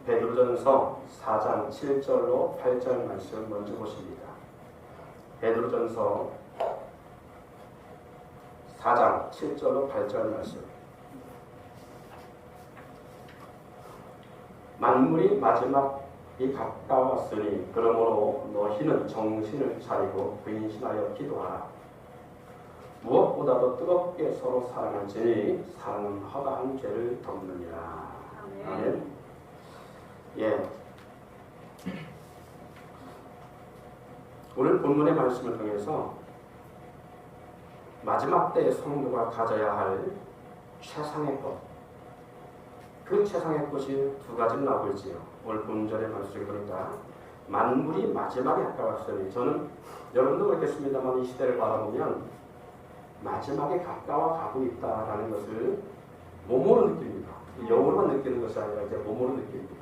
베드로전서 4장 7절로 8절 말씀 먼저 보십니다. 베드로전서 4장 7절로 8절 말씀. 만물이 마지막이 가까웠으니 그러므로 너희는 정신을 차리고 근신하여 기도하라. 무엇보다도 뜨겁게 서로 사랑할지니 사랑은 허다한 죄를 덮느니라. 아멘. 예. 오늘 본문의 말씀을 통해서 마지막 때의 성도가 가져야 할 최상의 것, 그 최상의 것이 두 가지를 나오고 있지요. 오늘 본절의 말씀을 보니까 만물이 마지막에 가까웠으니, 저는 여러분도 그렇겠습니다만 이 시대를 바라보면 마지막에 가까워 가고 있다라는 것을 몸으로 느낍니다. 영으로만 느끼는 것이 아니라 이제 몸으로 느낍니다.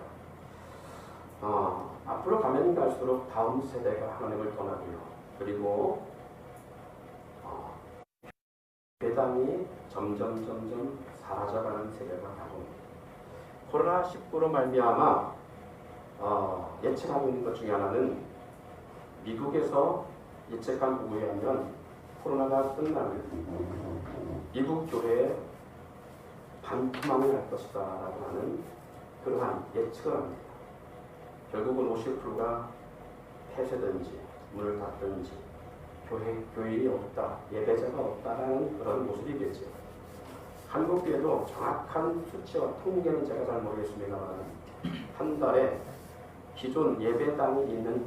앞으로 가면 갈수록 다음 세대가 하나님을 떠나고요. 그리고 회당이 점점 사라져가는 세대가 다가옵니다. 코로나19로 말미암아 예측하고 있는 것 중에 하나는, 미국에서 예측한 보고에 의하면 코로나가 끝나면 미국 교회에 반토막이 날 것이다 라고 하는 그러한 예측을 합니다. 결국은 50%가 폐쇄든지 문을 닫든지 교인이 없다, 예배자가 없다라는 그런 모습이겠죠. 한국 교회도 정확한 수치와 통계는 제가 잘 모르겠습니다만 한 달에 기존 예배당이 있는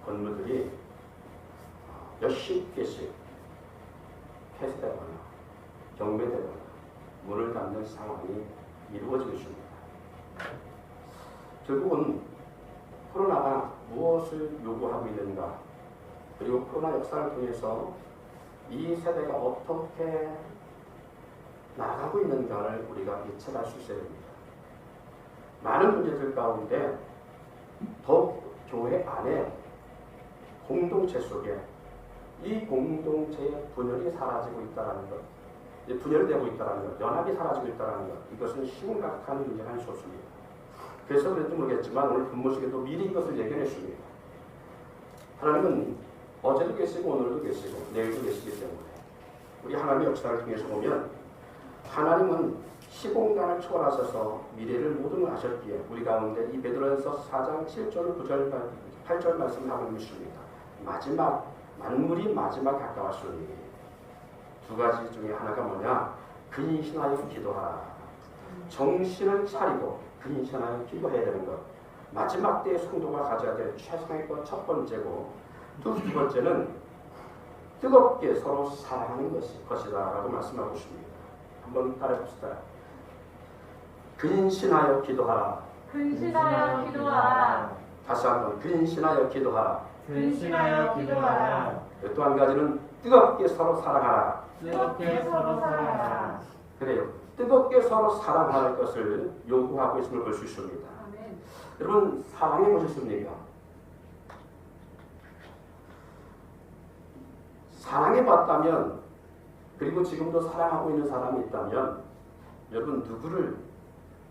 건물들이 몇십 개씩 폐쇄되거나 경매되거나 문을 닫는 상황이 이루어지고 있습니다. 결국은 코로나가 무엇을 요구하고 있는가, 그리고 코로나 역사를 통해서 이 세대가 어떻게 나가고 있는가를 우리가 예측할 수 있어야 됩니다. 많은 문제들 가운데 더욱 교회 안에 공동체 속에 이 공동체의 분열이 사라지고 있다는 것, 분열되고 있다는 것, 연합이 사라지고 있다는 것, 이것은 심각한 문제가 있었습니다. 그래서 그런지 모르겠지만 오늘 본문식에도 미리 이것을 예견했습니다. 하나님은 어제도 계시고 오늘도 계시고 내일도 계시기 때문에 우리 하나님의 역사를 통해서 보면 하나님은 시공간을 초월하셔서 미래를 모든 걸 아셨기에 우리 가운데 이 베드로전서 4장 7절 9절 8절 말씀을 하고 있습니다. 만물이 마지막 가까웠으니, 두 가지 중에 하나가 뭐냐? 근신하여 기도하라. 정신을 차리고 근신하여 기도해야 되는 것. 마지막 때의 성도가 가져야 될 최상의 것 첫 번째고, 두 번째는 뜨겁게 서로 사랑하는 것이다 라고 말씀하고 있습니다. 한번 따라해봅시다. 근신하여 기도하라. 근신하여 기도하라. 다시 한번 근신하여 기도하라. 근신하여 기도하라. 또 한 가지는 뜨겁게 서로 사랑하라. 뜨겁게 서로 사랑하라. 그래요. 뜨겁게 서로 사랑할 것을 요구하고 있음을 볼 수 있습니다. 아멘. 여러분, 사랑해 보셨습니까? 사랑해 봤다면, 그리고 지금도 사랑하고 있는 사람이 있다면, 여러분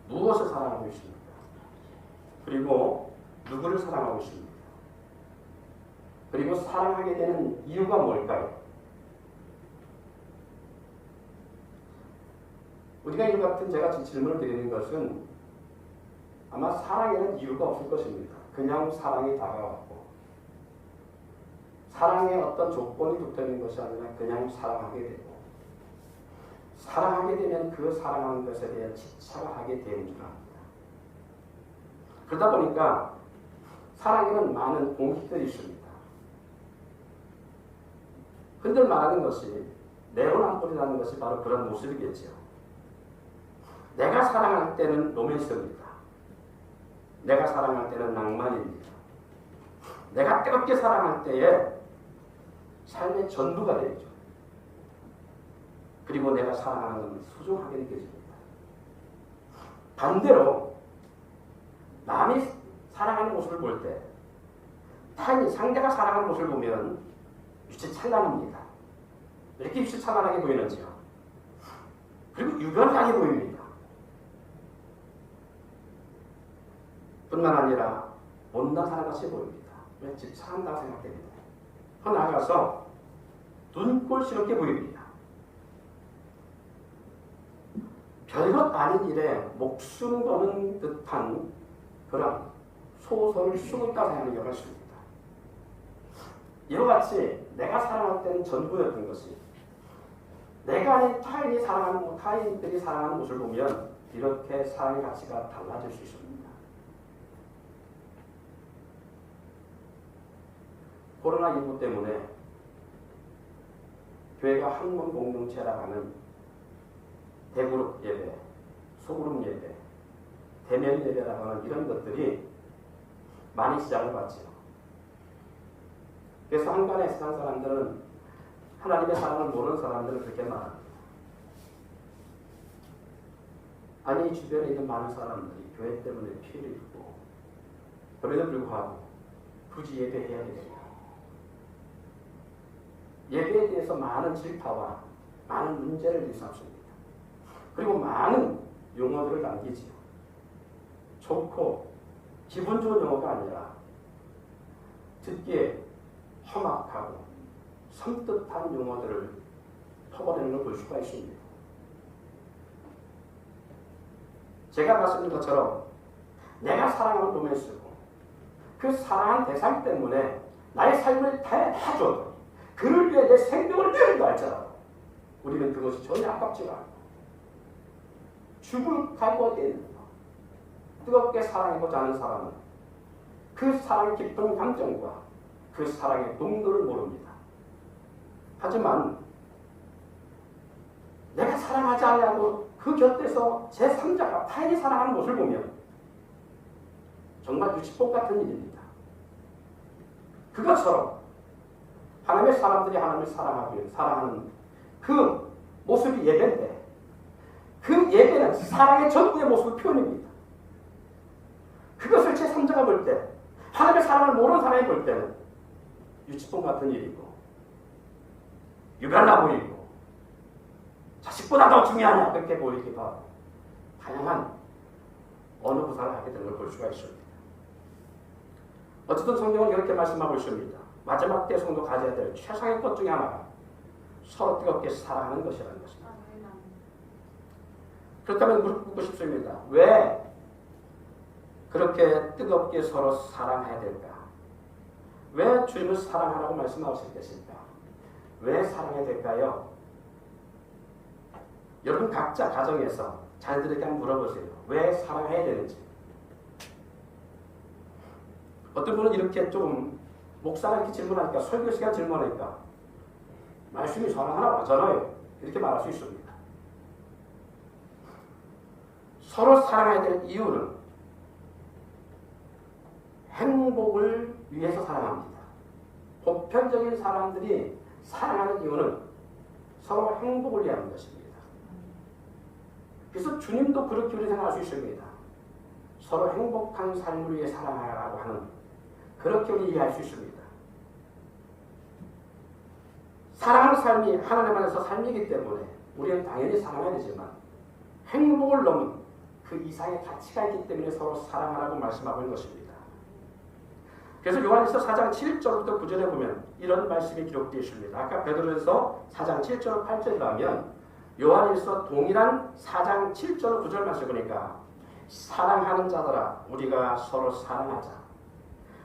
무엇을 사랑하고 있습니까? 그리고 누구를 사랑하고 있습니까? 그리고 사랑하게 되는 이유가 뭘까요? 우리가 이 같은 제가 질문을 드리는 것은 아마 사랑에는 이유가 없을 것입니다. 그냥 사랑이 다가왔고 사랑에 어떤 조건이 붙어있는 것이 아니라 그냥 사랑하게 되고, 사랑하게 되면 그 사랑하는 것에 대해 집착을 하게 되는 줄 압니다. 그러다 보니까 사랑에는 많은 공식들이 있습니다. 흔들 말하는 것이 내로남불이라는 것이 바로 그런 모습이겠죠. 내가 사랑할 때는 로맨스입니다. 내가 사랑할 때는 낭만입니다. 내가 뜨겁게 사랑할 때에 삶의 전부가 되죠. 그리고 내가 사랑하는 건 소중하게 느껴집니다. 반대로 남이 사랑하는 모습을 볼 때, 타인이 상대가 사랑하는 모습을 보면 유치찬란합니다. 이렇게 유치찬란하게 보이는지요. 그리고 유별나게 보입니다. 뿐만 아니라 못난 사람같이 보입니다. 왜? 집 사람다고 생각됩니다. 더 나아가서 눈꼴스럽게 보입니다. 별것 아닌 일에 목숨 거는 듯한 그런 소설을 쓰고 있다고 생각하는 경우가 있습니다. 이와 같이 내가 사랑할 때는 전부였던 것이 내가 아닌 타인들이 사랑하는 모습을 보면 이렇게 사랑의 가치가 달라질 수 있습니다. 코로나19 때문에 교회가 학문 공동체라고 하는 대그룹 예배, 소그룹 예배, 대면 예배라고 하는 이런 것들이 많이 시작을 받죠. 그래서 한간에 세상 사람들은 하나님의 사랑을 모르는 사람들은 그렇게 말합니다. 아니 주변에 있는 많은 사람들이 교회 때문에 피해를 입고 그럼에도 불구하고 굳이 예배해야 되겠냐. 예배에 대해서 많은 질타와 많은 문제를 일삼습니다. 그리고 많은 용어들을 남기지요. 좋고 기분 좋은 용어가 아니라 듣기에 험악하고 섬뜩한 용어들을 퍼버리는 걸 볼 수가 있습니다. 제가 말씀드린 것처럼 내가 사랑하는 놈을 쓰고 그 사랑한 대상 때문에 나의 삶을 다 줘도 그를 위해 내 생명을 내는다 할지라도 우리는 그것이 전혀 아깝지가 않고 죽을 각오가 되어 있는 것. 뜨겁게 사랑해보지 않은 사람은 그 사랑의 깊은 감정과 그 사랑의 농도를 모릅니다. 하지만 내가 사랑하지 않냐고 그 곁에서 제3자가 타인이 사랑하는 모습을 보면 정말 유치복 같은 일입니다. 그것처럼 하나님의 사람들이 하나님을 사랑하는 그 모습이 예배인데 그 예배는 사랑의 전부의 모습을 표현입니다. 그것을 제3자가 볼 때 하나님의 사랑을 모르는 사람이 볼 때는 유치복 같은 일이고 유별나 보이고 자식보다 더 중요하냐 그렇게 보이기도 하고 다양한 언어 구사를 하게 되는 걸 볼 수가 있습니다. 어쨌든 성경은 이렇게 말씀하고 있습니다. 마지막 때 성도 가져야 될 최상의 것 중에 하나가 서로 뜨겁게 사랑하는 것이라는 것입니다. 그렇다면 묻고 싶습니다. 왜 그렇게 뜨겁게 서로 사랑해야 될까? 왜 주님을 사랑하라고 말씀하실 것일까? 왜 사랑해야 될까요? 여러분 각자 가정에서 자녀들에게 한번 물어보세요. 왜 사랑해야 되는지. 어떤 분은 이렇게 좀 목사가 이렇게 질문하니까 설교 시간 질문하니까 말씀이 사랑하나 맞잖아요. 이렇게 말할 수 있습니다. 서로 사랑해야 될 이유는 행복을 위해서 사랑합니다. 보편적인 사람들이 사랑하는 이유는 서로 행복을 위한 것입니다. 그래서 주님도 그렇게 우리 생각할 수 있습니다. 서로 행복한 삶을 위해 사랑하라고 하는 그렇게 우리 이해할 수 있습니다. 사랑하는 삶이 하나님 안에서 삶이기 때문에 우리는 당연히 사랑해야 되지만 행복을 넘은 그 이상의 가치가 있기 때문에 서로 사랑하라고 말씀하고 있는 것입니다. 그래서 요한일서 4장 7절부터 9절에 보면 이런 말씀이 기록되어 있습니다. 아까 베드로전서 4장 7절 8절이라면 요한일서 동일한 4장 7절 9절 말씀 보니까 사랑하는 자들아 우리가 서로 사랑하자.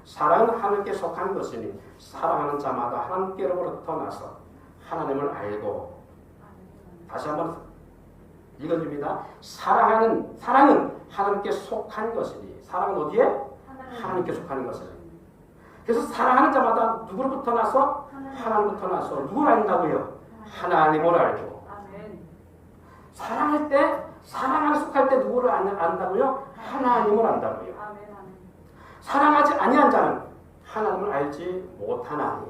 사랑은 하나님께 속한 것이니 사랑하는 자마다 하나님께로부터 나서 하나님을 알고 다시 한번 읽어줍니다. 사랑은 하나님께 속한 것이니 사랑은 어디에? 하나님께 속하는 것이니 그래서 사랑하는 자마다 누구로부터 나서? 하나님부터 나서 누구를 안다고요? 하나님을 알고 사랑할 때 사랑하는 속할 때 누구를 안다고요? 하나님을 안다고요. 사랑하지 아니한 자는 하나님을 알지 못하나니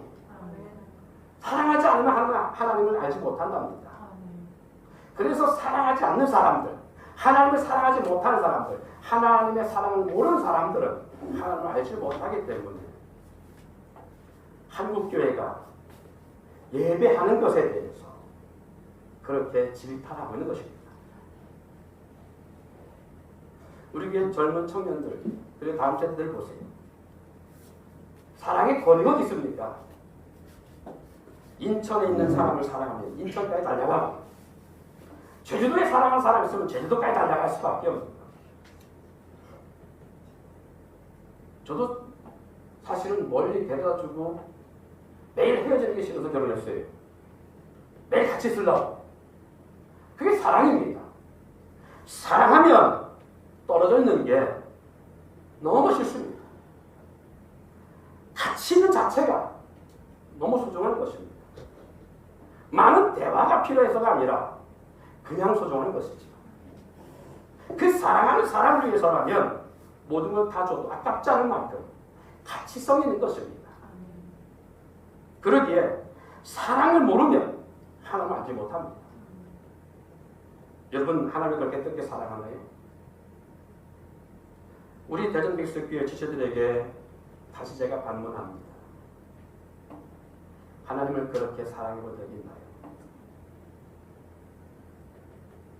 사랑하지 않으면 하나님을 알지 못한답니다. 그래서 사랑하지 않는 사람들 하나님을 사랑하지 못하는 사람들 하나님의 사랑을 모르는 사람들은 하나님을 알지 못하기 때문에 한국교회가 예배하는 것에 대해서 그렇게 질타하고 있는 것입니다. 우리 교회 젊은 청년들, 그리고 다음 세대들 보세요. 사랑의 거리가 어디 있습니까? 인천에 있는 사람을 사랑하면 인천까지 달려가고, 제주도에 사랑하는 사람이 있으면 제주도까지 달려갈 수밖에 없습니다. 저도 사실은 멀리 데려다주고 매일 헤어지는 게 싫어서 결혼했어요. 매일 같이 있으려고. 그게 사랑입니다. 사랑하면 떨어져 있는 게 너무 싫습니다. 같이 있는 자체가 너무 소중한 것입니다. 많은 대화가 필요해서가 아니라 그냥 소중한 것이죠. 그 사랑하는 사람을 위해서라면 모든 걸 다 줘도 아깝지 않은 만큼 가치성 있는 것입니다. 그러기에 사랑을 모르면 하나님을 알지 못합니다. 여러분, 하나님을 그렇게 뜨겁게 사랑하나요? 우리 대전백석교회 지체들에게 다시 제가 반문합니다. 하나님을 그렇게 사랑해 본 적이 있나요?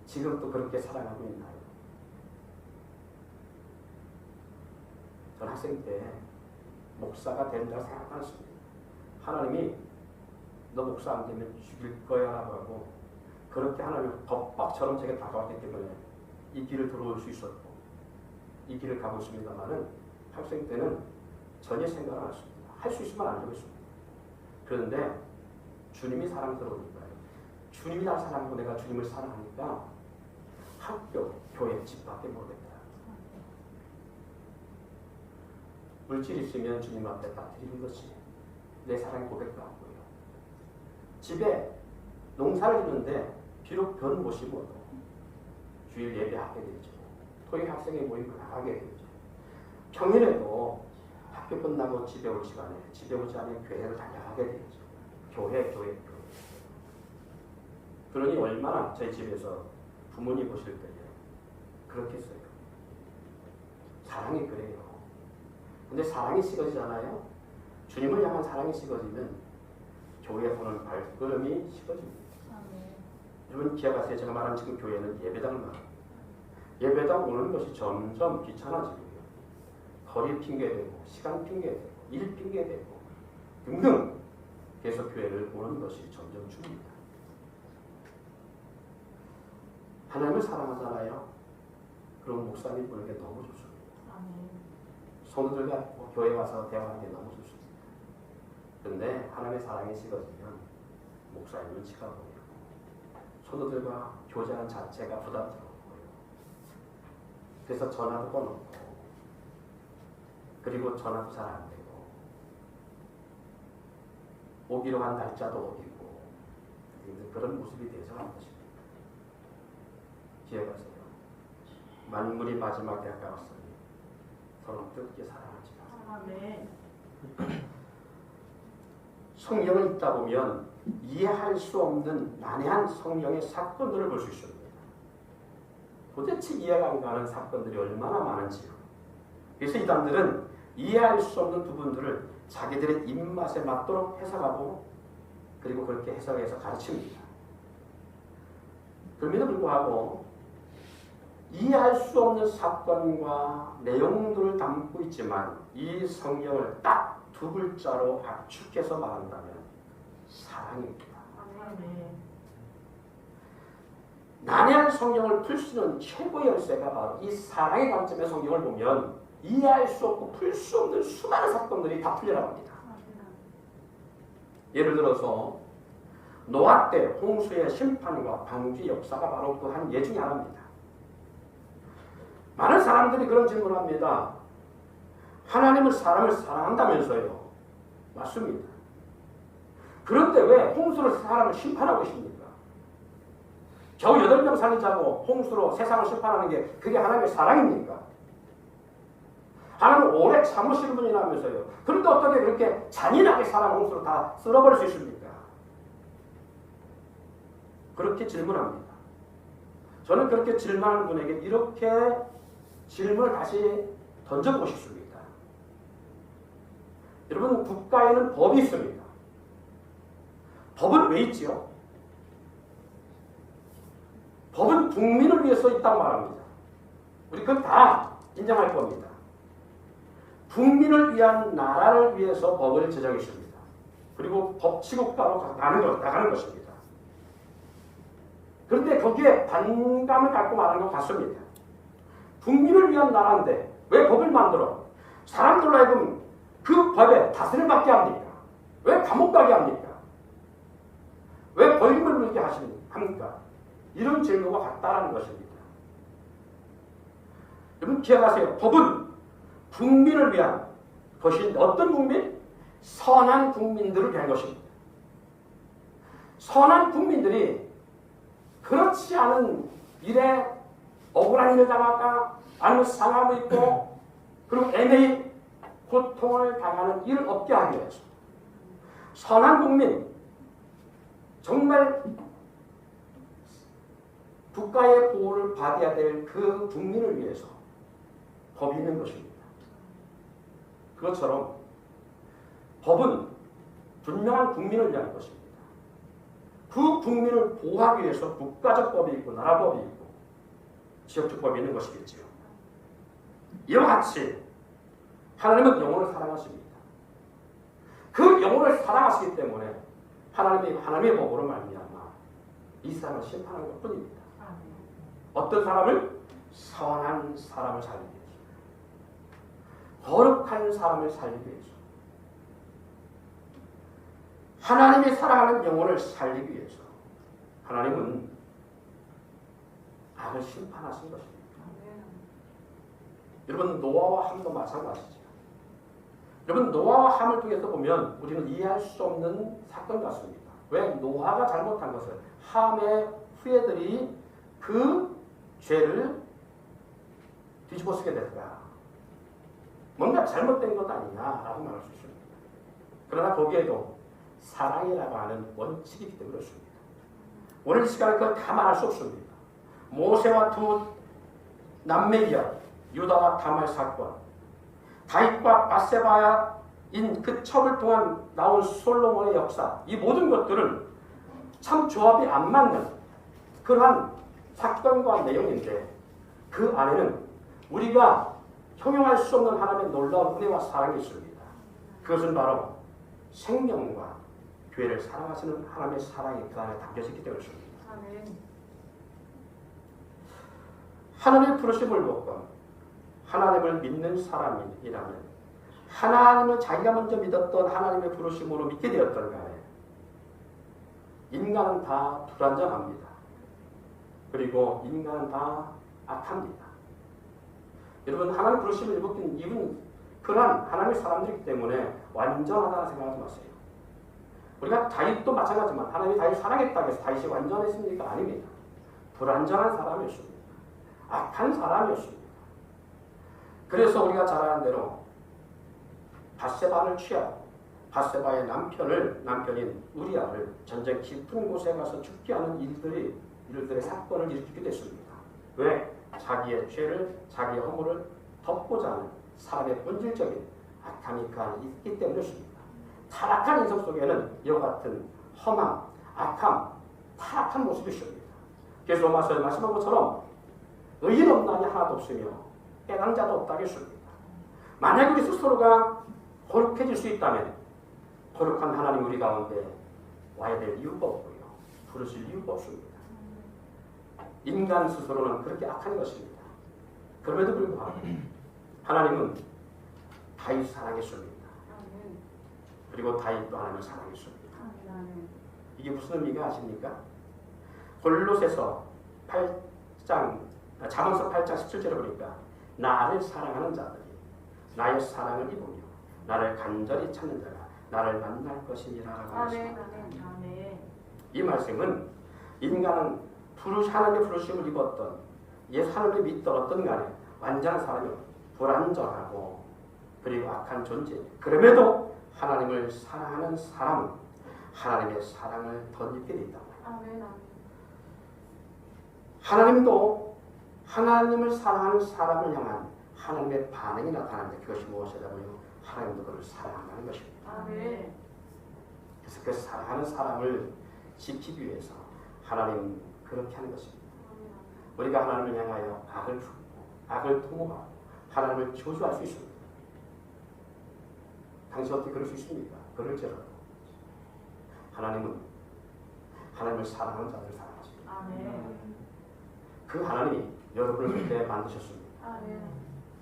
지금도 그렇게 사랑하고 있나요? 전 학생 때 목사가 된다고 생각했습니다. 하나님이 너 목사 안 되면 죽일 거야 라고 하고, 그렇게 하나님이 겁박처럼 제게 다가왔기 때문에 이 길을 들어올 수 있었고 이 길을 가고 있습니다만은, 학생 때는 전혀 생각을 안 했습니다. 할 수 있으면 안 되겠습니다. 그런데 주님이 사랑스러우니까요. 주님이 날 사랑하고 내가 주님을 사랑하니까 학교, 교회, 집 밖에 모르겠다. 물질 있으면 주님 앞에 다 드리는 것이 내 사랑의 고백도 하고요. 집에 농사를 짓는데 비록 별 못 심어도 주일 예배하게 되죠. 토요일 학생의 모임을 나가게 되죠. 평일에도 학교 끝나고 집에 올 시간에, 집에 오지 않으면 교회를 다녀가게 되죠. 교회. 그러니 얼마나 저희 집에서 부모님 보실 때에 그렇게 했어요. 사랑이 그래요. 근데 사랑이 식어지잖아요. 주님을 향한 사랑이 식어지면 교회에 서는 발걸음이 식어집니다. 여러분 기억하세요. 제가 말한 지금 교회는 예배당을 말합니다. 예배당 오는 것이 점점 귀찮아지고요. 거리 핑계되고, 시간 핑계되고, 일 핑계되고 등등 계속 교회를 오는 것이 점점 줄입니다. 하나님을 사랑하잖아요. 그럼 목사님 보는 게 너무 좋습니다. 성도들과 교회 와서 대화하는 게 너무 좋습니다. 그런데 하나님의 사랑이 식어지면 목사님 눈치가 보이고, 성도들과 교제하는 자체가 부담스럽고요. 그래서 전화도 꺼놓고, 그리고 전화도 잘 안 되고, 오기로 한 날짜도 어기고, 그런 모습이 되어서 한 것입니다. 기억하세요. 만물이 마지막에 가까웠으니 서로 뜨겁게 사랑하지 마세요. 성경을 읽다 보면 이해할 수 없는 난해한 성령의 사건들을 볼 수 있습니다. 도대체 이해가 안 가는 사건들이 얼마나 많은지요. 그래서 이단들은 이해할 수 없는 부분들을 자기들의 입맛에 맞도록 해석하고, 그리고 그렇게 해석해서 가르칩니다. 그럼에도 불구하고 이해할 수 없는 사건과 내용들을 담고 있지만 이 성경을 딱 두 글자로 압축해서 말한다면 사랑입니다. 난해한 성경을 풀 수 있는 최고의 열쇠가 바로 이 사랑의 관점의 성경을 보면 이해할 수 없고 풀 수 없는 수많은 사건들이 다 풀려나갑니다. 예를 들어서 노아 때 홍수의 심판과 방주의 역사가 바로 그 한 예 중에 하나입니다. 많은 사람들이 그런 질문을 합니다. 하나님은 사람을 사랑한다면서요. 맞습니다. 그런데 왜 홍수로 사람을 심판하고 계십니까? 겨우 8명 살리자고 홍수로 세상을 심판하는 게 그게 하나님의 사랑입니까? 하나님은 오래 참으시는 분이라면서요. 그런데 어떻게 그렇게 잔인하게 사람 홍수로 다 쓸어버릴 수 있습니까? 그렇게 질문합니다. 저는 그렇게 질문하는 분에게 이렇게 질문을 다시 던져보고 싶습니다. 여러분, 국가에는 법이 있습니다. 법은 왜 있지요? 법은 국민을 위해서 있다고 말합니다. 우리 그건 다 인정할 겁니다. 국민을 위한 나라를 위해서 법을 제정했습니다. 그리고 법치국가로 나가는 것입니다. 그런데 거기에 반감을 갖고 말하는 것 같습니다. 국민을 위한 나라인데 왜 법을 만들어? 사람들로 하여금 그 법에 다스림 받게 합니까? 왜 감옥 가게 합니까? 왜 벌금을 물게 합니까? 이런 질문과 같다라는 것입니다. 여러분 기억하세요. 법은 국민을 위한 것인데 어떤 국민? 선한 국민들을 위한 것입니다. 선한 국민들이 그렇지 않은 일에 억울한 일을 당할까 아니면 상함을 입고 그리고 애매히 고통을 당하는 일을 없게 하기 위해서 선한 국민, 정말 국가의 보호를 받아야 될 그 국민을 위해서 법이 있는 것입니다. 그것처럼 법은 분명한 국민을 위한 것입니다. 그 국민을 보호하기 위해서 국가적 법이 있고 나라법이 있고 지역적 법이 있는 것이겠지요. 이와 같이 하나님은 영혼을 사랑하십니다. 그 영혼을 사랑하시기 때문에 하나님의 법으로 말미암아 이 사람을 심판하는 것뿐입니다. 어떤 사람을? 선한 사람을 살리기 위해서. 거룩한 사람을 살리기 위해서. 하나님이 사랑하는 영혼을 살리기 위해서 하나님은 악을 심판하신 것입니다. 여러분 노아와 함도 마찬가지죠. 여러분 노아와 함을 통해서 보면 우리는 이해할 수 없는 사건 같습니다. 왜? 노아가 잘못한 것을 함의 후예들이 그 죄를 뒤집어 쓰게 될까? 뭔가 잘못된 것 아니냐라고 말할 수 있습니다. 그러나 거기에도 사랑이라고 하는 원칙이 있기 때문에 그렇습니다. 오늘 이 시간에 그걸 다 말할 수 없습니다. 모세와 두 남매이야 유다와 다말 사건, 다윗과 바세바인 그 첩을 통한 나온 솔로몬의 역사, 이 모든 것들은 참 조합이 안 맞는 그러한 사건과 내용인데 그 안에는 우리가 형용할 수 없는 하나님의 놀라운 은혜와 사랑이 있습니다. 그것은 바로 생명과 교회를 사랑하시는 하나님의 사랑이 그 안에 담겨져 있기 때문입니다. 하나님의 부르심을 먹고 하나님을 믿는 사람이라면 하나님을 자기가 먼저 믿었던 하나님의 부르심으로 믿게 되었던 간에 인간은 다 불완전합니다. 그리고 인간은 다 악합니다. 여러분 하나님 부르심을 입은 그러한 하나님의 사람들이기 때문에 완전하다는 생각하지 마세요. 우리가 다윗도 마찬가지지만 하나님이 다윗 사랑했다고 해서 다윗이 완전했습니까? 아닙니다. 불완전한 사람이었습니다. 악한 사람이었습니다. 그래서 우리가 잘 아는 대로 바세바를 취하고 바세바의 남편인 우리아를 전쟁 깊은 곳에 가서 죽게 하는 일들의 사건을 일으키게 됐습니다. 왜? 자기의 죄를, 자기의 허물을 덮고자 하는 사람의 본질적인 악함이 그 안에 있기 때문이었습니다. 타락한 인성 속에는 이와 같은 험함, 악함, 타락한 모습이 있습니다. 그래서 로마서에 말씀한 것처럼 의인 없나니 하나도 없으며 깨달은 자도 없다고 했습니다. 만약 우리 스스로가 거룩해질 수 있다면 거룩한 하나님 우리 가운데 와야 될 이유가 없고요. 부르실 이유가 없습니다. 인간 스스로는 그렇게 악한 것입니다. 그럼에도 불구하고 하나님은 다윗 사랑했습니다. 그리고 다윗도 하나님을 사랑했습니다. 이게 무슨 의미가 아십니까? 골로새서 8장, 잠언서 8장 17절에 보니까 나를 사랑하는 자들이 나의 사랑을 입으며 나를 간절히 찾는 자가 나를 만날 것이니라라고 하셨습니다. 이 말씀은 인간은 하나님의 부르심을 입었던 하나님을 믿던 어떤 간에 완전한 사람이 불완전하고 그리고 악한 존재, 그럼에도 하나님을 사랑하는 사람은 하나님의 사랑을 덧입게 된다. 하나님도 하나님을 사랑하는 사람을 향한 하나님의 반응이 나타나는데 그것이 무엇이라고요? 하나님도 그를 사랑한다는 것입니다. 그래서 그 사랑하는 사람을 지키기 위해서 하나님 그렇게 하는 것입니다. 우리가 하나님을 향하여 악을 품고 악을 통호하고 하나님을 저주할 수 있습니다. 당신 어떻게 그럴 수 있습니까? 그럴지라도 하나님은 하나님을 사랑하는 자들을 사랑하십니다. 아멘. 그 하나님이 여러분을 그렇게 만드셨습니다. 아멘.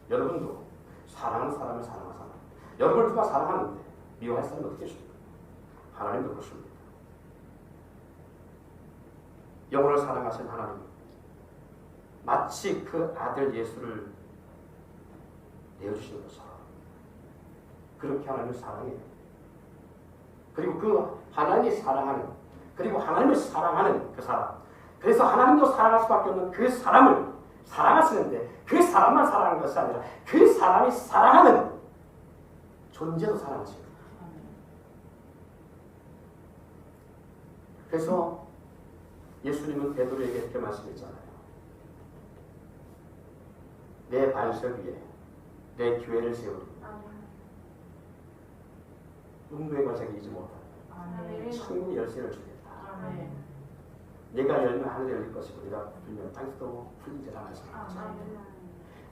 여러분도 사랑하는 사람을 사랑하잖아요. 여러분을 누가 사랑하는데 미워할 사람이 어떻게 있습니까? 하나님도 그렇습니다. 영혼을 사랑하신 하나님, 마치 그 아들 예수를 내어주신 것처럼 그렇게 하나님을 사랑해요. 그리고 그 하나님이 사랑하는, 그리고 하나님을 사랑하는 그 사람, 그래서 하나님도 사랑할 수밖에 없는 그 사람을 사랑하시는데 그 사람만 사랑하는 것이 아니라 그 사람이 사랑하는 존재도 사랑하십니다. 그래서 예수님은 베드로에게 이렇게 말씀했잖아요. 내 반석 위에 내 교회를 세우리. 음부의 권세가 이지 못하다. 아멘. 천국의 열쇠를 주겠다. 아멘. 네가 열면 하늘에 열릴 것이고 네가 풀면 땅에서도 풀리리라 하셨습니다. 아멘.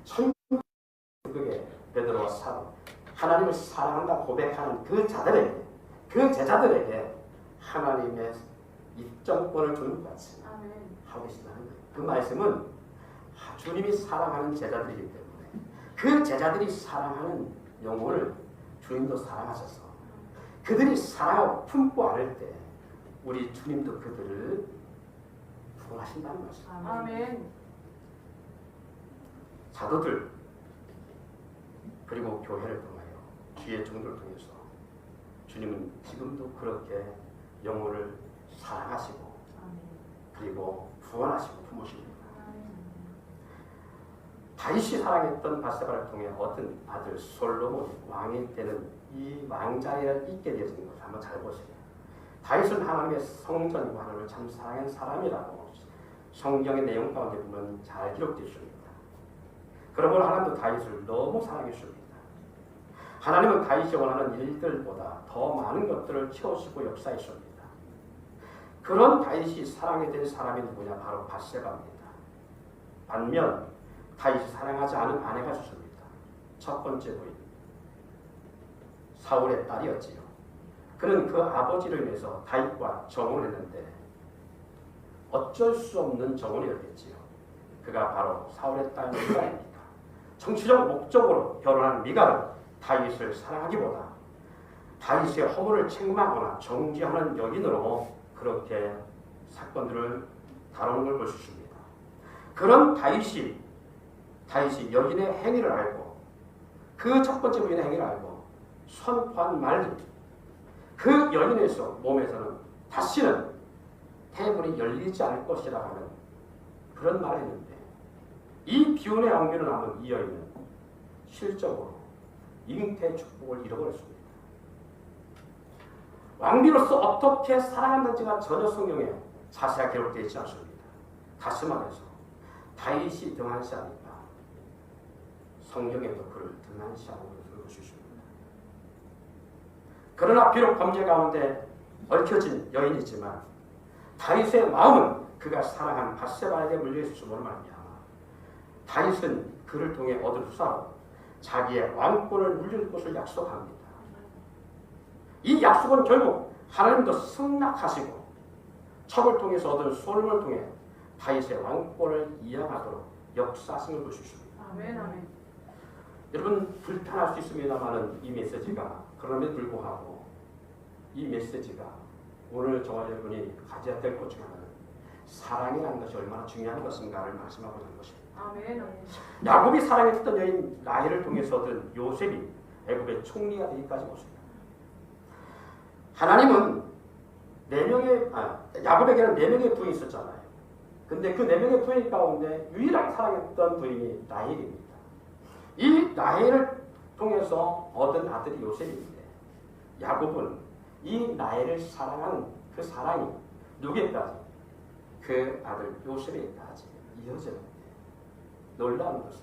천국의 베드로와 사도, 하나님을 사랑한다 고백하는 그 자들에게, 그 제자들에게 하나님의 입정권을 주는 것 같이 하고 계신다는 거예요. 그 말씀은 주님이 사랑하는 제자들이기 때문에 그 제자들이 사랑하는 영혼을 주님도 사랑하셔서 그들이 사랑하고 품고 안을 때 우리 주님도 그들을 구원하신다는 것입니다. 아멘. 사도들 그리고 교회를 통하여 주의 종들을 통해서 주님은 지금도 그렇게 영혼을 사랑하시고 그리고 구원하시고 품으십니다. 다윗이 사랑했던 바세바를 통해 얻은 아들 솔로몬이 왕이 되는 이 왕자리에 있게 되어진 것을 한번 잘 보세요. 다윗은 하나님의 성전과 하나님을 참 사랑한 사람이라고 성경의 내용 가운데 보면 잘 기록되어 있습니다. 그러므로 하나님도 다윗을 너무 사랑했습니다. 하나님은 다윗이 원하는 일들보다 더 많은 것들을 채우시고 역사했습니다. 그런 다윗이 사랑이 된 사람이 누구냐? 바로 바세바입니다. 반면 다윗이 사랑하지 않은 아내가 있습니다. 첫 번째 부인 사울의 딸이었지요. 그는 그 아버지로 인해서 다윗과 정혼했는데 어쩔 수 없는 정혼이었겠지요. 그가 바로 사울의 딸 미갈입니다. 정치적 목적으로 결혼한 미갈은 다윗을 사랑하기보다 다윗의 허물을 책망하거나 정죄하는 여인으로 그렇게 사건들을 다루는 걸 볼 수 있습니다. 그런 다윗이 여인의 행위를 알고 그 첫 번째 부인의 행위를 알고 선포한 말이 그 여인에서 몸에서는 다시는 태문이 열리지 않을 것이라 하는 그런 말을 했는데 이 비운의 왕비로 남은 이 여인은 실적으로 잉태 축복을 잃어버렸습니다. 왕비로서 어떻게 살아간다지가 전혀 성경에 자세하게 기록되어 있지 않습니다. 다시 말해서 다윗이 등한시하니까 성경에도 그를 등한시하고 있는 것을 있습니다. 그러나 비록 범죄 가운데 얽혀진 여인이지만 다윗의 마음은 그가 사랑한 바세바에게 물려있음으로 말미암아 다윗은 그를 통해 얻은 후사로 자기의 왕권을 물릴 것을 약속합니다. 이 약속은 결국 하나님도 승낙하시고 척을 통해서 얻은 솔로몬을 통해 다윗의 왕권을 이양하도록 역사하신 걸 볼 수 있습니다. 아멘. 아멘. 여러분 불편할 수 있습니다만은 이 메시지가 그럼에도 불구하고 이 메시지가 오늘 저와 여러분이 가져야 될 것 중 하나는 사랑이라는 것이 얼마나 중요한 것인가를 말씀하고 있는 것입니다. 아멘. 야곱이 사랑했던 여인 라헬을 통해서 얻은 요셉이 애굽의 총리가 되기까지 왔습니다. 하나님은 야곱에게는 4명의 부인이 있었잖아요. 근데 그 4명의 부인 가운데 유일하게 사랑했던 부인이 라헬입니다. 이 라헬을 통해서 얻은 아들이 요셉인데 야곱은 이 라헬을 사랑하는 그 사랑이 누구에까지? 그 아들 요셉에까지 이어졌는데 놀라운 것은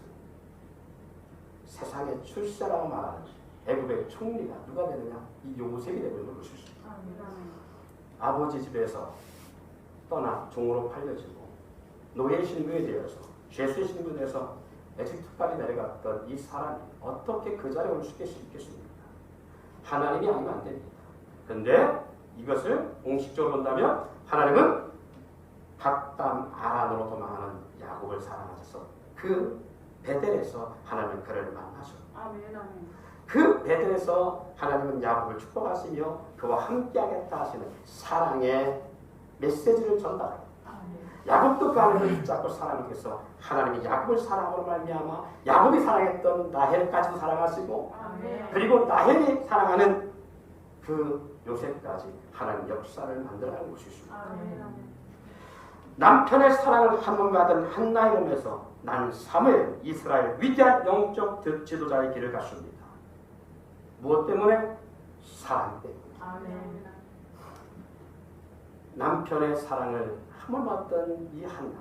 세상에 출세라고 말하는 애굽의 총리가 누가 되느냐? 이 요셉이 되는 걸 볼 수 있습니다. 아버지 집에서 떠나 종으로 팔려지고 노예 신분이 되어서 죄수의 신분에서 에집트까지 내려갔던 이 사람이 어떻게 그 자리에 올 수 있겠습니까? 하나님이 아니면 안 됩니다. 그런데 이것을 공식적으로 본다면 하나님은 박담 아란으로 도망하는 야곱을 사랑하셔서 그 베델에서 하나님은 그를 만나셨고 아멘, 아멘. 그 베델에서 하나님은 야곱을 축복하시며 그와 함께하겠다 하시는 사랑의 메시지를 전달합니다. 야곱도 그 하나님을 붙잡고 사랑해서 하나님이 야곱을 사랑으로 말미암아 야곱이 사랑했던 라헬까지도 사랑하시고 아멘. 그리고 라헬이 사랑하는 그 요셉까지 하나님 역사를 만들어가는 것이 있습니다. 아멘, 아멘. 남편의 사랑을 한 번 받은 한나의 몸에서 난 사무엘 이스라엘 위대한 영적 지도자의 길을 갔습니다. 무엇 때문에? 사랑 때문에. 아멘. 남편의 사랑을 한 번 받던 이 한나,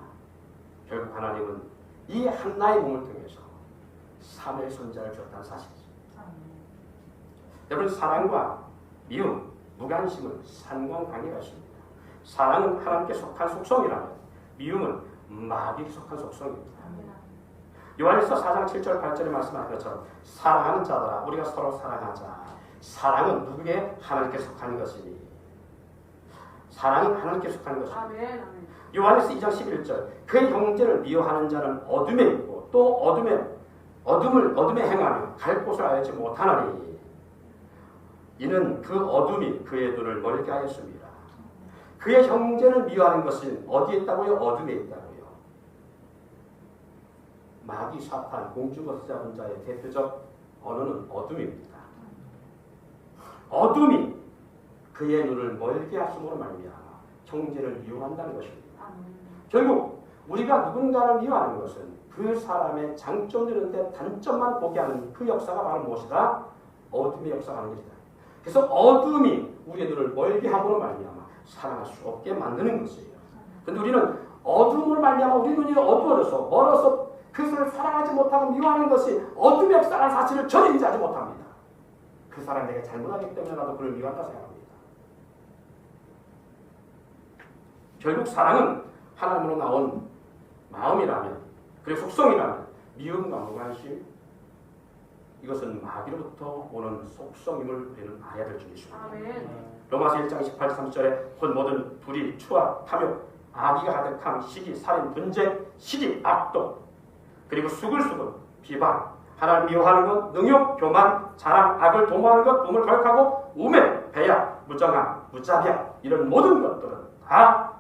결국 하나님은 이 한나의 몸을 통해서 사무엘 손자를 주었다는 사실이죠. 여러분, 사랑과 미움, 무관심은 상관관계가 있습니다. 사랑은 하나님께 속한 속성이라면 미움은 마귀에 속한 속성입니다. 요한일서 4장 7절 8절에 말씀하신 것처럼 사랑하는 자들아 우리가 서로 사랑하자. 사랑은 누구에게? 하나님께 속한 것이니. 사랑은 하나님께 속한 것이니. 아멘. 요한일서 2장 11절 그 형제를 미워하는 자는 어둠에 있고 또 어둠에 행하며 갈 곳을 알지 못하나니 이는 그 어둠이 그의 눈을 멀게 하였습니다. 그의 형제를 미워하는 것은 어디에 있다고요? 어둠에 있다고요. 마귀 사탄 공중거스 잡은 자의 대표적 언어는 어둠입니다. 어둠이 그의 눈을 멀게 하심으로 말미암아 형제를 미워한다는 것입니다. 결국 우리가 누군가를 미워하는 것은 그 사람의 장점들인데 단점만 보게 하는 그 역사가 바로 무엇이다? 어둠의 역사가 하는 것이다. 그래서 어둠이 우리의 눈을 멀게 함으로 말미암아 사랑할 수 없게 만드는 것이에요. 그런데 우리는 어둠으로 말미암아 우리 눈이 어두워져서 멀어서 그것을 사랑하지 못하고 미워하는 것이 어둠의 역사라는 사실을 전혀 인지하지 못합니다. 그 사람이 내가 잘못하기 때문에 나도 그를 미워한다 생각합니다. 결국 사랑은 하나님으로 나온 마음이라면 그리고 속성이라면 미움과 무관심 이것은 마귀로부터 오는 속성임을 우리는 알아야 될 줄이 있습니다. 로마서 1장 28, 30절에 곧 모든 불의, 추악, 탐욕, 악의가 가득함, 시기, 살인, 분쟁, 시기, 악독 그리고 수글수글, 비방, 하나님 미워하는 것, 능욕, 교만, 자랑, 악을 도모하는 것, 몸을 거역하고 우매, 배약, 무정함, 무자비함 이런 모든 것들은 다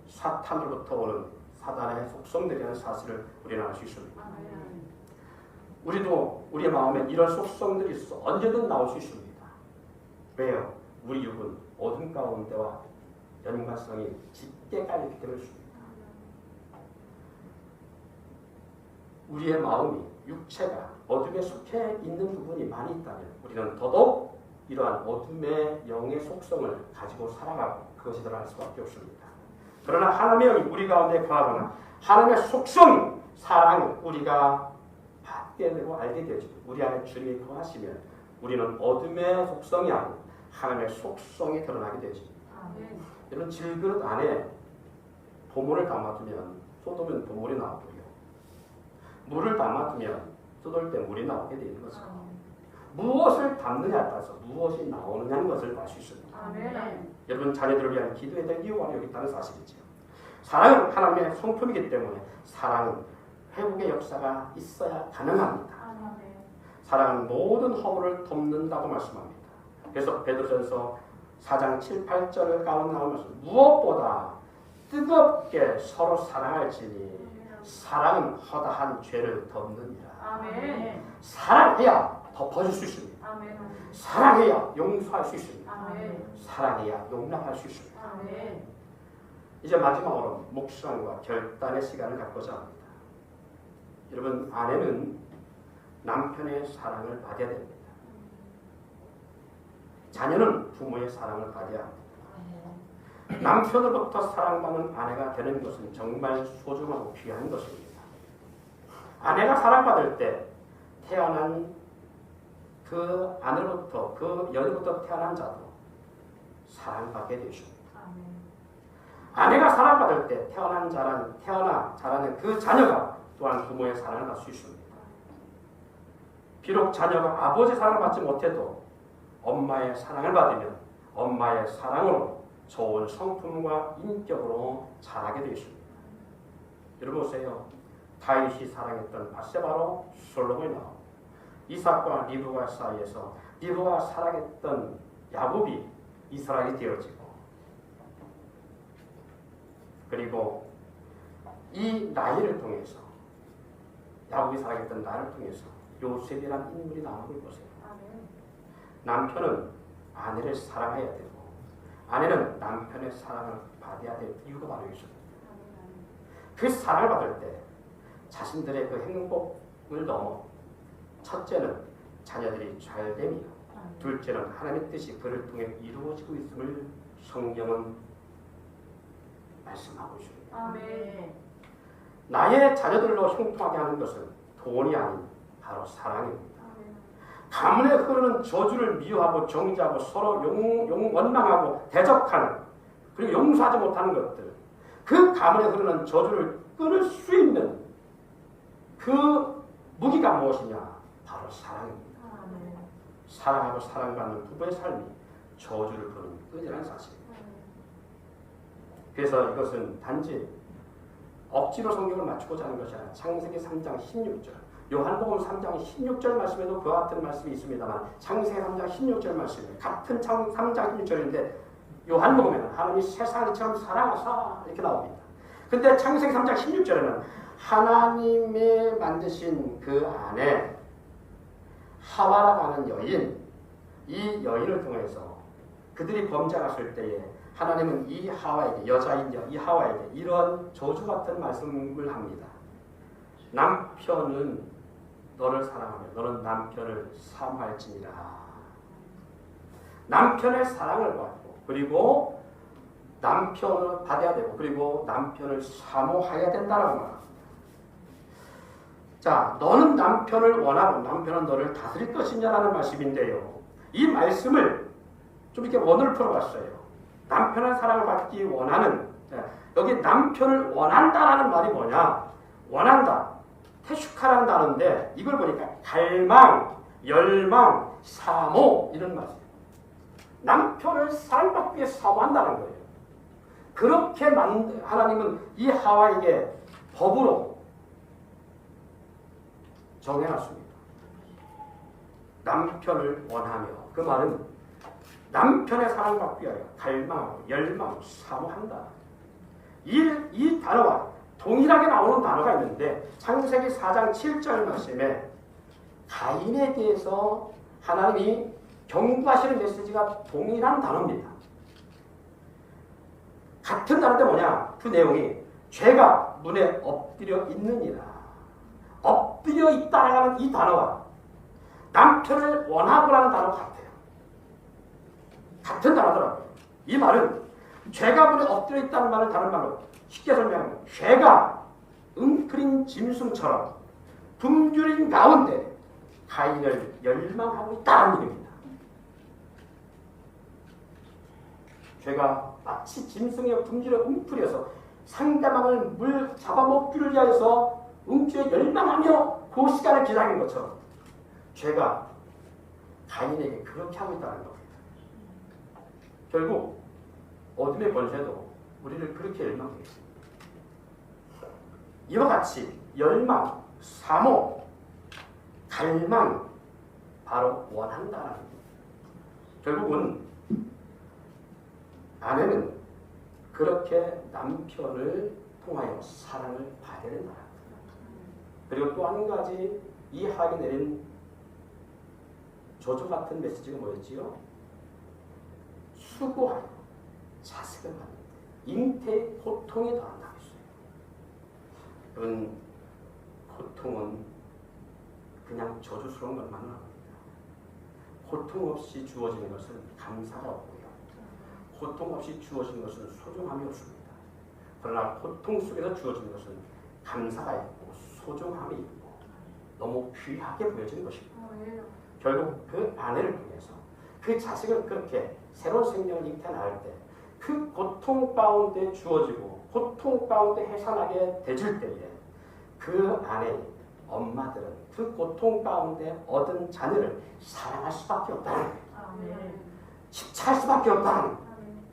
사탄으로부터 오는 사단의 속성들이라는 사실을 우리는 알 수 있습니다. 우리도 우리의 마음에 이런 속성들이 있어 언제든 나올 수 있습니다. 왜요? 우리 육은 어둠 가운데와 연관성이 짙게 깔렸기 때문입니다. 우리의 마음이 육체가 어둠에 속해 있는 부분이 많이 있다면 우리는 더더욱 이러한 어둠의 영의 속성을 가지고 살아가고 그것이 드러날 수밖에 없습니다. 그러나 하나님의 영이 우리 가운데 거하거나 하나님의 속성이 사랑을 우리가 받게 되고 알게 되죠. 우리 안에 주님이 거하시면 우리는 어둠의 속성이 아니고 하나님의 속성이 드러나게 되죠. 여러분 질그릇 안에 보물을 담아두면 쏟으면 보물이 나오고요. 물을 담아두면 쏟을 때 물이 나오게 되는 거죠. 무엇을 담느냐에 따라서 무엇이 나오느냐는 것을 알 수 있습니다. 여러분 자녀들을 위한 기도에 대한 이유가 여기 있다는 사실이죠. 사랑은 하나님의 성품이기 때문에 사랑은 회복의 역사가 있어야 가능합니다. 사랑은 모든 허물을 덮는다고 말씀합니다. 그래서 베드로전서 4장 7, 8절 가운데 나오면서 무엇보다 뜨겁게 서로 사랑할지니 사랑은 허다한 죄를 덮느니라. 사랑해야 덮어줄 수 있습니다. 사랑해야 용서할 수 있습니다. 사랑해야 용납할 수 있습니다. 이제 마지막으로 묵상과 결단의 시간을 갖고자 합니다. 여러분 아내는 남편의 사랑을 받아야 됩니다. 자녀는 부모의 사랑을 받아야 합니다. 남편으로부터 사랑받는 아내가 되는 것은 정말 소중하고 귀한 것입니다. 아내가 사랑받을 때 태어난 그 아내로부터 그 여인으로부터 태어난 자도 사랑받게 되십니다. 아내가 사랑받을 때 태어나 자라는 그 자녀가 또한 부모의 사랑을 받을 수 있습니다. 비록 자녀가 아버지 사랑을 받지 못해도 엄마의 사랑을 받으면 엄마의 사랑으로 좋은 성품과 인격으로 자라게 되어 있습니다. 여러분 보세요. 다윗이 사랑했던 바세바로 솔로몬이 나오고 이삭과 리브가 사이에서 리브가 사랑했던 야곱이 이스라엘이 되어지고 그리고 이 나일을 통해서 야곱이 사랑했던 나일을 통해서 요셉이라는 인물이 나오는 걸 보세요. 남편은 아내를 사랑해야 되고 아내는 남편의 사랑을 받아야 될 이유가 바로 있습니다. 그 사랑을 받을 때 자신들의 그 행복을 넘어 첫째는 자녀들이 잘됨이요 둘째는 하나님의 뜻이 그를 통해 이루어지고 있음을 성경은 말씀하고 있습니다. 아멘. 나의 자녀들로 형통하게 하는 것은 돈이 아닌 바로 사랑입니다. 가문에 흐르는 저주를 미워하고 정죄하고 서로 원망하고 대적하는 그리고 용서하지 못하는 것들 그 가문에 흐르는 저주를 끊을 수 있는 그 무기가 무엇이냐? 바로 사랑입니다. 사랑하고 사랑받는 부부의 삶이 저주를 부는 끈이라는 사실입니다. 그래서 이것은 단지 억지로 성경을 맞추고자 하는 것이 아니라 창세기 3장 16절 요한복음 3장 16절 말씀에도 그와 같은 말씀이 있습니다만 창세기 3장 16절 말씀이 같은 3장 16절인데 요한복음에는 하나님이 세상을 처럼 사랑하사 이렇게 나옵니다. 근데 창세기 3장 16절에는 하나님이 만드신 그 안에 하와라고 하는 여인 이 여인을 통해서 그들이 범죄했을 때에 하나님은 이 하와에게 여자인 이 하와에게 이런 저주 같은 말씀을 합니다. 남편은 너를 사랑하며 너는 남편을 사모할지니라. 남편의 사랑을 받고 그리고 남편을 받아야 되고 그리고 남편을 사모해야 된다라고 말합니다. 자, 너는 남편을 원하고 남편은 너를 다스릴 것이냐라는 말씀인데요. 이 말씀을 좀 이렇게 원을 풀어봤어요. 남편의 사랑을 받기 원하는 여기 남편을 원한다라는 말이 뭐냐? 원한다. 테슈카라는 단어인데 이걸 보니까 갈망, 열망, 사모 이런 말이에요. 남편을 사랑받기 위해 사모한다는 거예요. 그렇게 하나님은 이 하와에게 법으로 정해놨습니다. 남편을 원하며 그 말은 남편의 사랑받기 위하여 갈망하고 열망하고 사모한다. 이 단어와 동일하게 나오는 단어가 있는데 창세기 4장 7절 말씀에 가인에 대해서 하나님이 경고하시는 메시지가 동일한 단어입니다. 같은 단어인데 뭐냐? 그 내용이 죄가 문에 엎드려 있느니라. 엎드려 있다라는 이 단어와 남편을 원하고라는 단어가 같아요. 같은 단어더라고요. 이 말은 죄가 문에 엎드려 있다는 말을 다른 말로 쉽게 설명하면 죄가 웅크린 짐승처럼 굶주린 가운데 가인을 열망하고 있다는 얘기입니다. 죄가 마치 짐승의 굶주려 웅크려서 상대방을 잡아먹기를 위하여서 웅크려 열망하며 그 시간을 기다린 것처럼 죄가 가인에게 그렇게 하고 있다는 겁니다. 결국 어둠의 권세도 우리를 그렇게 열망해요. 이와 같이 열망, 사모, 갈망, 바로 원한다는 겁니다. 결국은 아내는 그렇게 남편을 통하여 사랑을 받아야 된다. 그리고 또 한 가지 이 하에 내린 저주 같은 메시지가 뭐였지요? 수고하고 자식을 받는 잉태의 고통이 더한다고 했어요. 여러분, 고통은 그냥 저주스러운 것만은 아닙니다. 고통 없이 주어지는 것은 감사가 없고요. 고통 없이 주어진 것은 소중함이 없습니다. 그러나 고통 속에서 주어진 것은 감사가 있고 소중함이 있고 너무 귀하게 보여지는 것입니다. 결국 그 아내를 통해서 그 자식을 그렇게 새로운 생명을 잉태할 때 그 고통 가운데 주어지고 고통 가운데 해산하게 되질 때에 그 안에 엄마들은 그 고통 가운데 얻은 자녀를 사랑할 수밖에 없다. 아멘. 집착할 수밖에 없다. 아멘.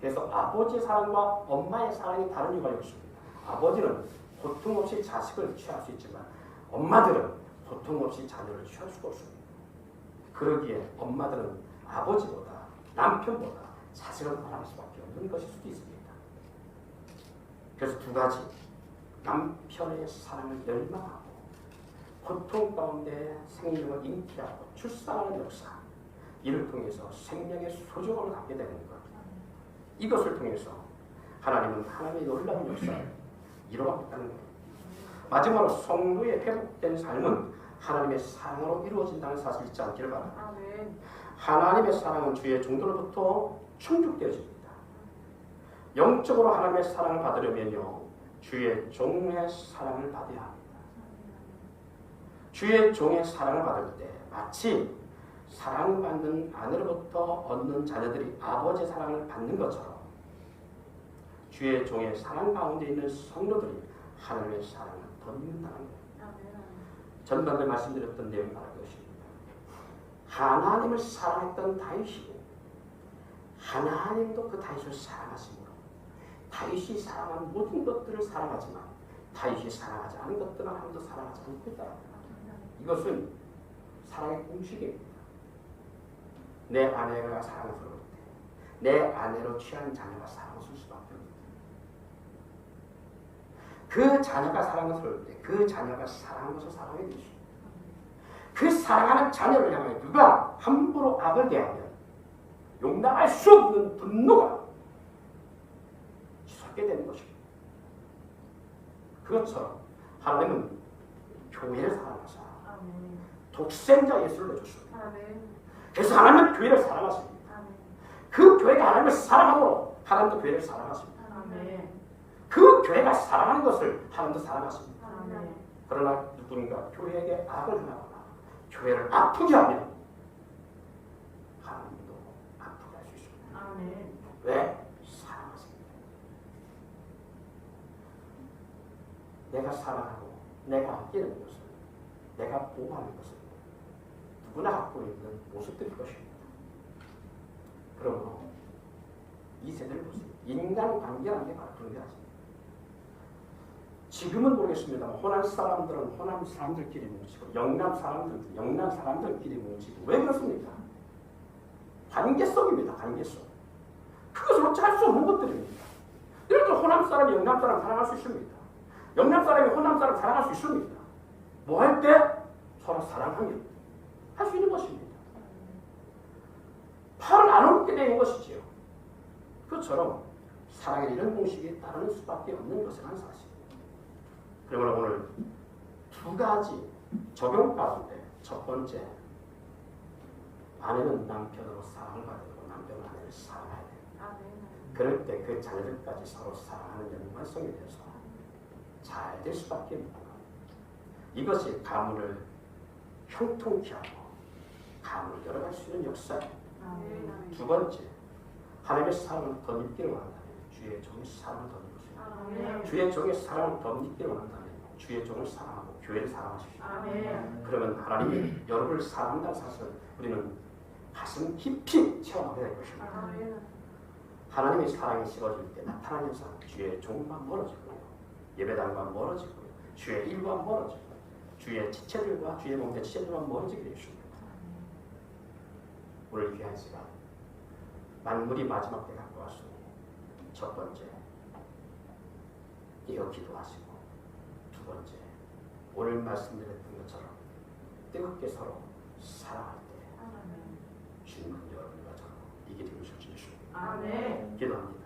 그래서 아버지의 사랑과 엄마의 사랑이 다른 이유가 있습니다. 아버지는 고통 없이 자식을 취할 수 있지만 엄마들은 고통 없이 자녀를 취할 수가 없습니다. 그러기에 엄마들은 아버지보다 남편보다 자식을 사랑할 수밖에 없는 것일 수도 있습니다. 그래서 두 가지, 남편의 사랑을 열망하고 고통 가운데 생명을 잉태하고 출산하는 역사, 이를 통해서 생명의 소중함을 갖게 되는 것, 이것을 통해서 하나님은 하나님의 놀라운 역사를 이루어가겠다는 것. 마지막으로 성도의 회복된 삶은 하나님의 사랑으로 이루어진다는 사실을 잊지 않기를 바랍니다. 아멘. 하나님의 사랑은 주의 종들로부터 충족되어집니다. 영적으로 하나님의 사랑을 받으려면요, 주의 종의 사랑을 받아야 합니다. 주의 종의 사랑을 받을 때 마치 사랑받는 아내로부터 얻는 자녀들이 아버지의 사랑을 받는 것처럼 주의 종의 사랑 가운데 있는 성도들이 하나님의 사랑을 덧입는다는 거예요. 전반에 말씀드렸던 내용이 바로 그것입니다. 하나님을 사랑했던 다윗이 하나님도 그 다윗을 사랑하시므로 다윗이 사랑한 모든 것들을 사랑하지만 다윗이 사랑하지 않은 것들은 하나님도 사랑하지 않고 있다. 이것은 사랑의 공식입니다. 내 아내가 사랑스러울 때 내 아내로 취한 자녀가 사랑스러울 수밖에 없습니다. 그 자녀가 사랑스러울 때 그 자녀가 사랑한 것을 사랑해 주십니다. 그 사랑하는 자녀를 향해 누가 함부로 악을 대하면 용납할 수 없는 분노가 솟게 되는 것입니다. 그것처럼 하나님은 교회를 사랑하사 독생자 예수를 내줬습니다. 그래서 하나님은 교회를 사랑하십니다. 그 교회가 하나님을 사랑함으로 하나님도 교회를 사랑하십니다. 그 교회가 사랑하는 것을 하나님도 사랑하십니다. 그러나 누군가 교회에게 악을 행하거나 교회를 아프게 하면 하나님도 아프게 할 수 있습니다. 왜? 사랑하십니다. 내가 사랑하고 내가 아끼는 것은, 내가 보호하는 것은 누구나 갖고 있는 모습들일 것입니다. 그러므로 이 세대를 보세요. 인간관계라는 게 바로 그런 게 아닙니다. 지금은 모르겠습니다만 호남 사람들은 호남 사람들끼리 뭉치고 영남 사람들은 영남 사람들끼리 뭉치고, 왜 그렇습니까? 관계성입니다. 관계성. 그것을 어찌할 수 없는 것들입니다. 예를 들어 호남 사람이 영남 사람 사랑할 수 있습니다. 영남 사람이 호남 사람 사랑할 수 있습니다. 뭐 할 때? 서로 사랑하면 할 수 있는 것입니다. 팔을 나누게 되는 것이지요. 그것처럼 사랑의 이런 공식이 따르는 수밖에 없는 것은 한 사실. 그러므로 오늘 두 가지 적용 가운데, 첫 번째, 아내는 남편으로 사랑을 받고 남편은 아내를 사랑해야 돼요. 그럴 때 그 자녀들까지 서로 사랑하는 연관성이 돼서 잘 될 수밖에 없는 겁니다. 이것이 가문을 형통케 하고 가문을 열어갈 수 있는 역사예요. 두 번째, 하나님의 사랑을 더 믿기를 원한다면 주의 종의 사랑을 더 믿으세요. 주의 종의 사랑을 더 믿기를 원한다면 주의 종을 사랑하고 교회를 사랑하십시오. 그러면 하나님이 여러분을 사랑한다는 사실을 우리는 가슴 깊이 체험하게 될 것입니다. 하나님의 사랑이 식어질 때 나타나는 현상, 주의 종과 멀어지고요, 예배당과 멀어지고요, 주의 일과 멀어지고요, 주의 지체들과 주의 몸의 지체들과 멀어지게 되십니다. 오늘 귀한 시간, 만물이 마지막 때 갖고 왔으니 첫 번째, 깨어 기도하시고, 두 번째, 오늘 말씀드렸던 것처럼 뜨겁게 서로 사랑할 때 주님은 여러분과 저로 이게 되실 줄 믿습니다. 기도합니다.